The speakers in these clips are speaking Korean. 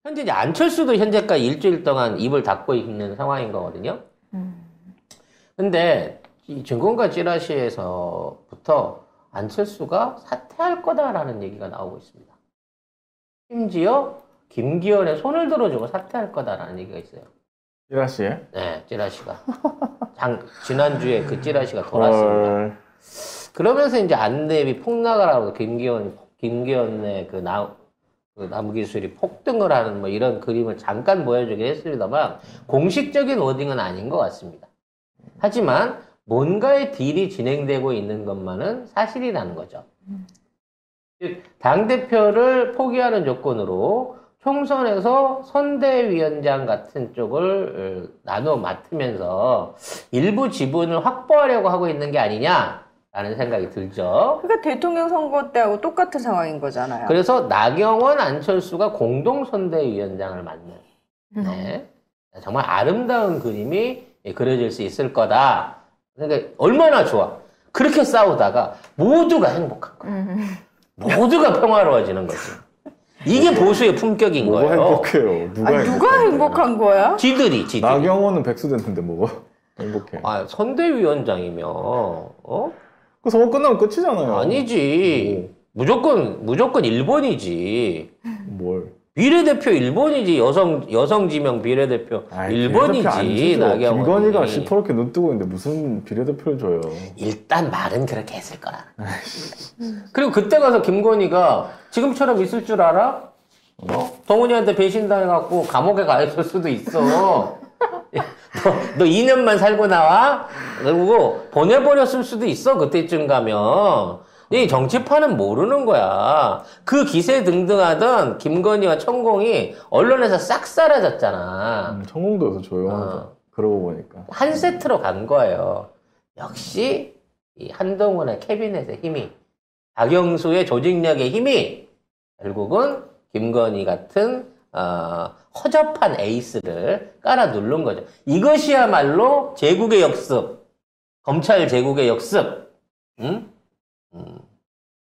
현재 이제 안철수도 현재까지 일주일 동안 입을 닫고 있는 상황인 거거든요. 근데 이 증권가 찌라시에서부터 안철수가 사퇴할 거다라는 얘기가 나오고 있습니다. 심지어 김기현의 손을 들어주고 사퇴할 거다라는 얘기가 있어요. 찌라시에? 네, 찌라시가. 지난주에 그 찌라시가 돌았습니다. 그러면서 이제 안내비 폭락을 김기현의 그 나무기술이 폭등을 하는 뭐 이런 그림을 잠깐 보여주긴 했습니다만, 공식적인 워딩은 아닌 것 같습니다. 하지만, 뭔가의 딜이 진행되고 있는 것만은 사실이라는 거죠. 즉, 당대표를 포기하는 조건으로 총선에서 선대위원장 같은 쪽을 나눠 맡으면서 일부 지분을 확보하려고 하고 있는 게 아니냐라는 생각이 들죠. 그러니까 대통령 선거 때하고 똑같은 상황인 거잖아요. 그래서 나경원, 안철수가 공동 선대위원장을 맡는, 네. 정말 아름다운 그림이 그려질 수 있을 거다. 그러니까 얼마나 좋아. 그렇게 싸우다가 모두가 행복한 거야. 모두가 평화로워지는 거지. 이게 보수의 품격인 거예요. 행복해요? 누가 행복한 거야? 지들이. 나경원은 백수 됐는데 뭐가 행복해? 선대위원장이면 그 선거 끝나면 끝이잖아요. 아니지. 무조건 일본이지. 뭘? 비례대표 일본이지. 여성 지명 비례대표 일본이지. 나경원이. 김건희가 시퍼렇게 눈 뜨고 있는데 무슨 비례대표를 줘요? 일단 말은 그렇게 했을 거라. 그리고 그때 가서 김건희가 지금처럼 있을 줄 알아? 동훈이한테 배신당해갖고 감옥에 가 있을 수도 있어. 너 2년만 살고 나와? 그리고 보내버렸을 수도 있어. 그때쯤 가면. 이 정치판은 모르는 거야. 그 기세 등등하던 김건희와 천공이 언론에서 싹 사라졌잖아. 천공도 요새 조용하다. 그러고 보니까. 한 세트로 간 거예요. 역시 이 한동훈의 캐비넷의 힘이, 박영수의 조직력의 힘이 결국은 김건희 같은 허접한 에이스를 깔아 누른 거죠. 이것이야말로 제국의 역습, 검찰 제국의 역습,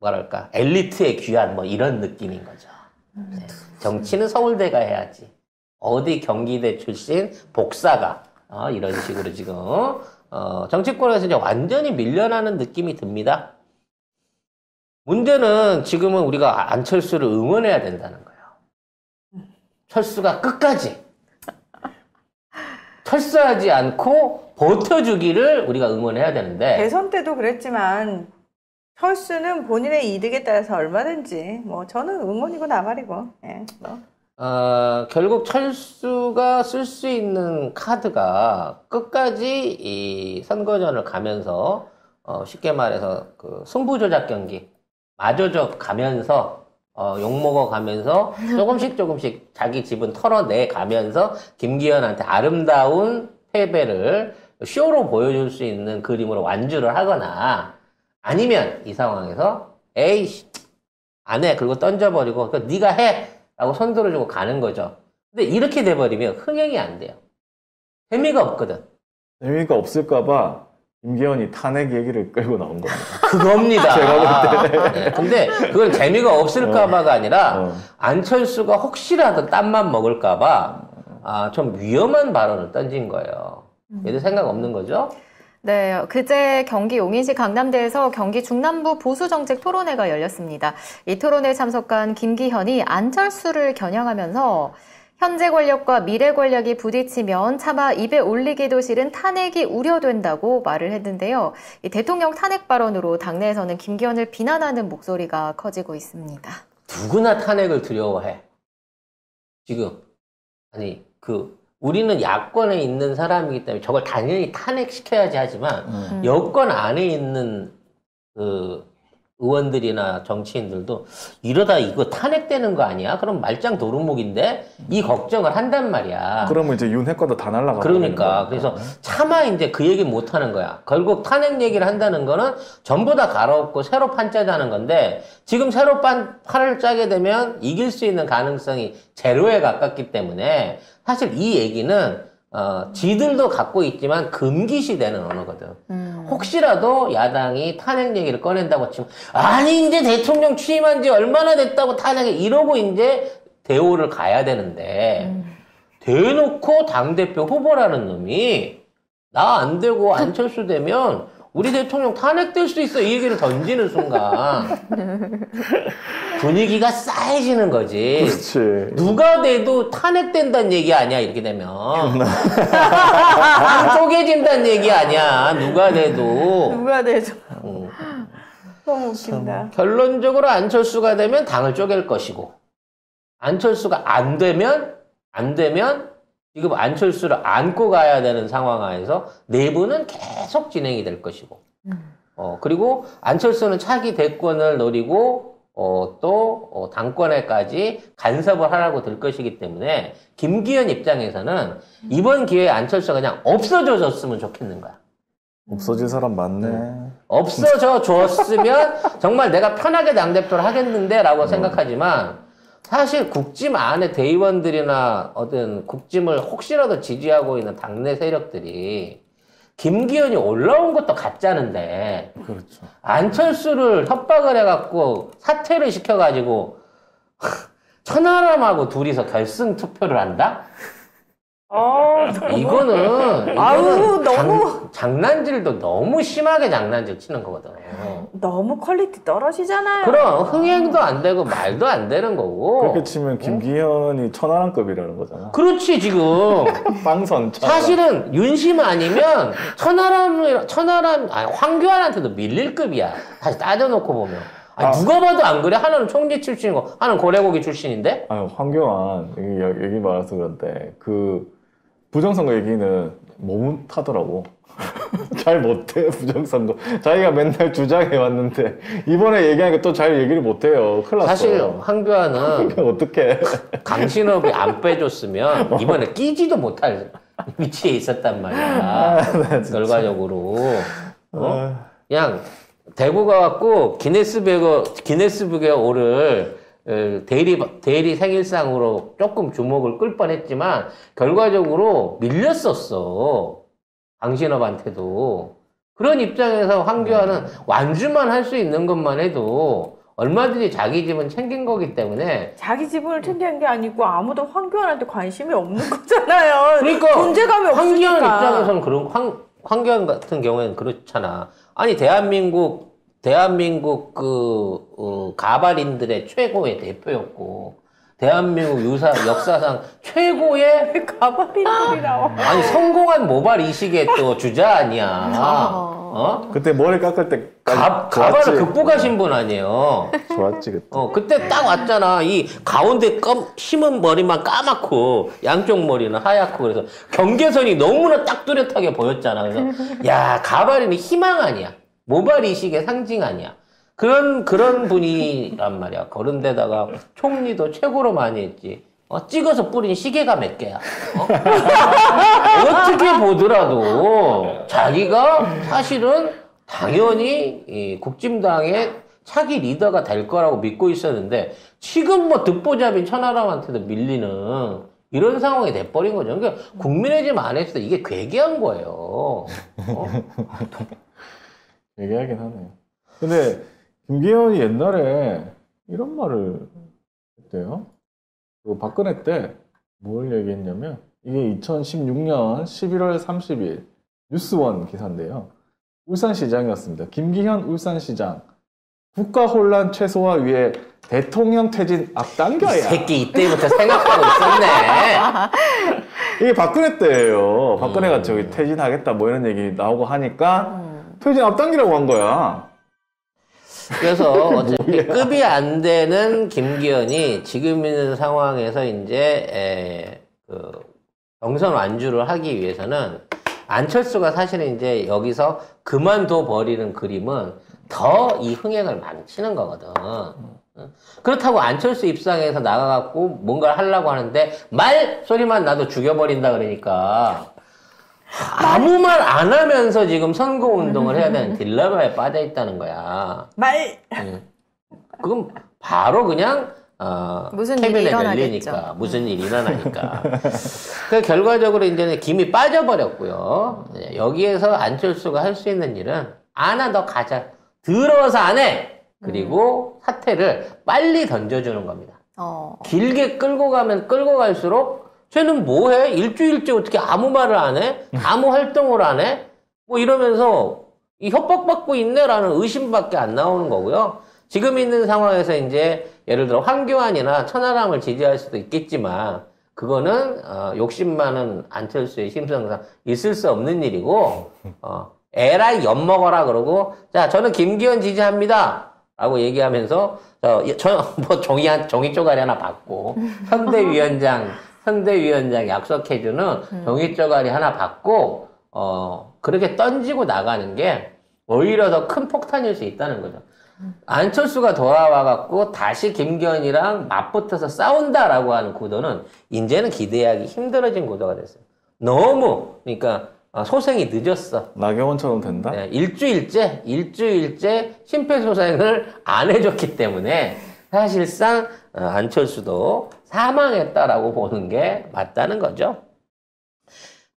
뭐랄까, 엘리트의 귀환, 뭐 이런 느낌인 거죠. 네. 정치는 서울대가 해야지. 어디 경기대 출신 복사가, 이런 식으로 지금, 정치권에서 이제 완전히 밀려나는 느낌이 듭니다. 문제는 지금은 우리가 안철수를 응원해야 된다는 거예요. 철수가 끝까지 철수하지 않고 버텨주기를 우리가 응원해야 되는데, 대선 때도 그랬지만 철수는 본인의 이득에 따라서 얼마든지 뭐 저는 응원이고 나발이고. 예, 결국 철수가 쓸 수 있는 카드가 끝까지 이 선거전을 가면서 쉽게 말해서 그 승부조작 경기 마저적 가면서 욕먹어 가면서 조금씩 자기 지분 털어내 가면서 김기현한테 아름다운 패배를 쇼로 보여줄 수 있는 그림으로 완주를 하거나, 아니면 이 상황에서 에이씨 안 해, 그리고 던져버리고 네가 해 라고 손 들어주고 가는 거죠. 근데 이렇게 돼버리면 흥행이 안 돼요. 재미가 없거든. 재미가 없을까봐 김기현이 탄핵 얘기를 끌고 나온 겁니다. 그겁니다. 제가 볼 때. 네, 근데 그건 재미가 없을까봐가 아니라 안철수가 혹시라도 땀만 먹을까봐 좀 위험한 발언을 던진 거예요. 얘들 생각 없는 거죠? 네, 그제 경기 용인시 강남대에서 경기 중남부 보수정책 토론회가 열렸습니다. 이 토론회에 참석한 김기현이 안철수를 겨냥하면서 현재 권력과 미래 권력이 부딪히면 차마 입에 올리기도 싫은 탄핵이 우려된다고 말을 했는데요. 이 대통령 탄핵 발언으로 당내에서는 김기현을 비난하는 목소리가 커지고 있습니다. 누구나 탄핵을 두려워해. 지금 우리는 야권에 있는 사람이기 때문에 저걸 당연히 탄핵시켜야지 하지만 여권 안에 있는 의원들이나 정치인들도 이러다 이거 탄핵되는 거 아니야? 그럼 말짱 도루묵인데 이 걱정을 한단 말이야. 그러면 이제 윤핵관도 다 날라가고. 그러니까 그래서 차마 이제 그 얘기 못 하는 거야. 결국 탄핵 얘기를 한다는 거는 전부 다 갈아엎고 새로 판 짜자는 건데, 지금 새로 판을 짜게 되면 이길 수 있는 가능성이 제로에 가깝기 때문에 사실 이 얘기는 지들도 갖고 있지만 금기시되는 언어거든. 혹시라도 야당이 탄핵 얘기를 꺼낸다고 치면, 아니 이제 대통령 취임한 지 얼마나 됐다고 탄핵에, 이러고 이제 대오를 가야 되는데 대놓고 당대표 후보라는 놈이 나 안 되고 안철수 되면 우리 대통령 탄핵될 수 있어 이 얘기를 던지는 순간 분위기가 싸해지는 거지. 그렇지. 누가 돼도 탄핵된다는 얘기 아니야 이렇게 되면. 쪼개진다는 얘기 아니야 누가 돼도. 누가 되죠? 너무 웃긴다. 결론적으로 안철수가 되면 당을 쪼갤 것이고 안철수가 안 되면 지금 안철수를 안고 가야 되는 상황 하에서 내부는 계속 진행이 될 것이고 그리고 안철수는 차기 대권을 노리고 또 당권에까지 간섭을 하라고 될 것이기 때문에 김기현 입장에서는 이번 기회에 안철수가 그냥 없어져 줬으면 좋겠는 거야. 없어진 사람 많네. 없어져 줬으면 정말 내가 편하게 당대표를 하겠는데 라고 생각하지만 사실 국짐 안에 대의원들이나 어떤 국짐을 혹시라도 지지하고 있는 당내 세력들이 김기현이 올라온 것도 가짜는데 그렇죠. 안철수를 협박을 해갖고 사퇴를 시켜가지고 천하람하고 둘이서 결승 투표를 한다? 이거는 아우, 너무. 장난질도 너무 심하게 장난질 치는 거거든. 너무 퀄리티 떨어지잖아요. 그럼 흥행도 안 되고 말도 안 되는 거고. 그렇게 치면 김기현이 천하람급이라는 거잖아. 그렇지 지금. 빵선. 사실은 윤심 아니면 천하람 아니 황교안한테도 밀릴 급이야. 다시 따져놓고 보면. 아니, 누가 봐도 안 그래? 하나는 총리 출신이고 하나는 고래고기 출신인데? 아유 황교안 얘기 말아서 그런데 그 부정선거 얘기는 못하더라고. 잘 못해 부정선거. 자기가 맨날 주장해 왔는데 이번에 얘기하니까 또 잘 얘기를 못해요. 큰일 났어. 사실 황교안은 어떡해. 강신업이 안 빼줬으면 이번에 끼지도 못할 위치에 있었단 말이야. 결과적으로 그냥 대구 가갖고 기네스북에 오를 대리 생일상으로 조금 주목을 끌 뻔했지만 결과적으로 밀렸었어. 강신업한테도. 그런 입장에서 황교안은 완주만 할 수 있는 것만 해도 얼마든지 자기 집은 챙긴 거기 때문에 자기 지분을 챙기는 게 아니고 아무도 황교안한테 관심이 없는 거잖아요. 그러니까 존재감이 없으니까. 황교안 입장에서는 그런 황교안 같은 경우에는 그렇잖아. 아니 대한민국 가발인들의 최고의 대표였고 대한민국 역사상 최고의 가발인들이 나와. 아니 성공한 모발 이식의 또 주자 아니야. 그때 머리 깎을 때 가발을 극복하신 분 아니에요. 좋았지 그때. 그때 딱 왔잖아. 이 가운데 심은 머리만 까맣고 양쪽 머리는 하얗고 그래서 경계선이 너무나 딱 뚜렷하게 보였잖아. 그래서 야 가발이는 희망 아니야. 모발 이식의 상징 아니야. 그런 분이란 말이야. 그런데다가 총리도 최고로 많이 했지. 찍어서 뿌린 시계가 몇 개야. 어떻게 보더라도 자기가 사실은 당연히 이 국진당의 차기 리더가 될 거라고 믿고 있었는데 지금 뭐 듣보잡인 천하람한테도 밀리는 이런 상황이 돼버린 거죠. 그러니까 국민의 집 안에서 이게 괴기한 거예요. 얘기하긴 하네요. 근데 김기현이 옛날에 이런 말을 했대요. 그 박근혜 때 뭘 얘기했냐면 이게 2016년 11월 30일 뉴스원 기사인데요. 울산시장이었습니다. 김기현 울산시장 국가 혼란 최소화 위해 대통령 퇴진 앞당겨야. 이 새끼 이때부터 생각하고 있었네. 이게 박근혜 때예요. 박근혜가 저기 퇴진하겠다 뭐 이런 얘기 나오고 하니까 퇴진 앞당기라고 한 거야. 그래서 어차피 급이 안 되는 김기현이 지금 있는 상황에서 이제 경선 완주를 하기 위해서는 안철수가 사실은 이제 여기서 그만둬 버리는 그림은 더 이 흥행을 망치는 거거든. 그렇다고 안철수 입장에서 나가갖고 뭔가를 하려고 하는데 말 소리만 나도 죽여버린다 그러니까 아무 말 안 하면서 지금 선거운동을 해야 되는 딜레마에 빠져 있다는 거야. 그럼 바로 그냥 무슨 일이 캐비넷 일어나겠죠. 열리니까 무슨 일이 일어나니까. 그 결과적으로 이제는 김이 빠져버렸고요. 여기에서 안철수가 할 수 있는 일은 아나 너 가자. 들어와서 안 해. 그리고 사태를 빨리 던져주는 겁니다. 길게 끌고 갈수록 쟤는 뭐해? 일주일째 어떻게 아무 말을 안 해? 아무 활동을 안 해? 뭐 이러면서 이 협박받고 있네라는 의심밖에 안 나오는 거고요. 지금 있는 상황에서 이제 예를 들어 황교안이나 천하람을 지지할 수도 있겠지만 그거는 욕심 많은 안철수의 심성상 있을 수 없는 일이고 에라이 엿먹어라 그러고 자 저는 김기현 지지합니다 라고 얘기하면서 뭐 종이 쪼가리 하나 받고 선대위원장 약속해주는 종이 쪼가리 하나 받고 그렇게 던지고 나가는 게 오히려 더 큰 폭탄일 수 있다는 거죠. 안철수가 돌아와갖고 다시 김기현이랑 맞붙어서 싸운다라고 하는 구도는 이제는 기대하기 힘들어진 구도가 됐어요. 너무 그러니까 소생이 늦었어. 나경원처럼 된다? 네, 일주일째 심폐소생을 안 해줬기 때문에 사실상 안철수도 사망했다라고 보는 게 맞다는 거죠.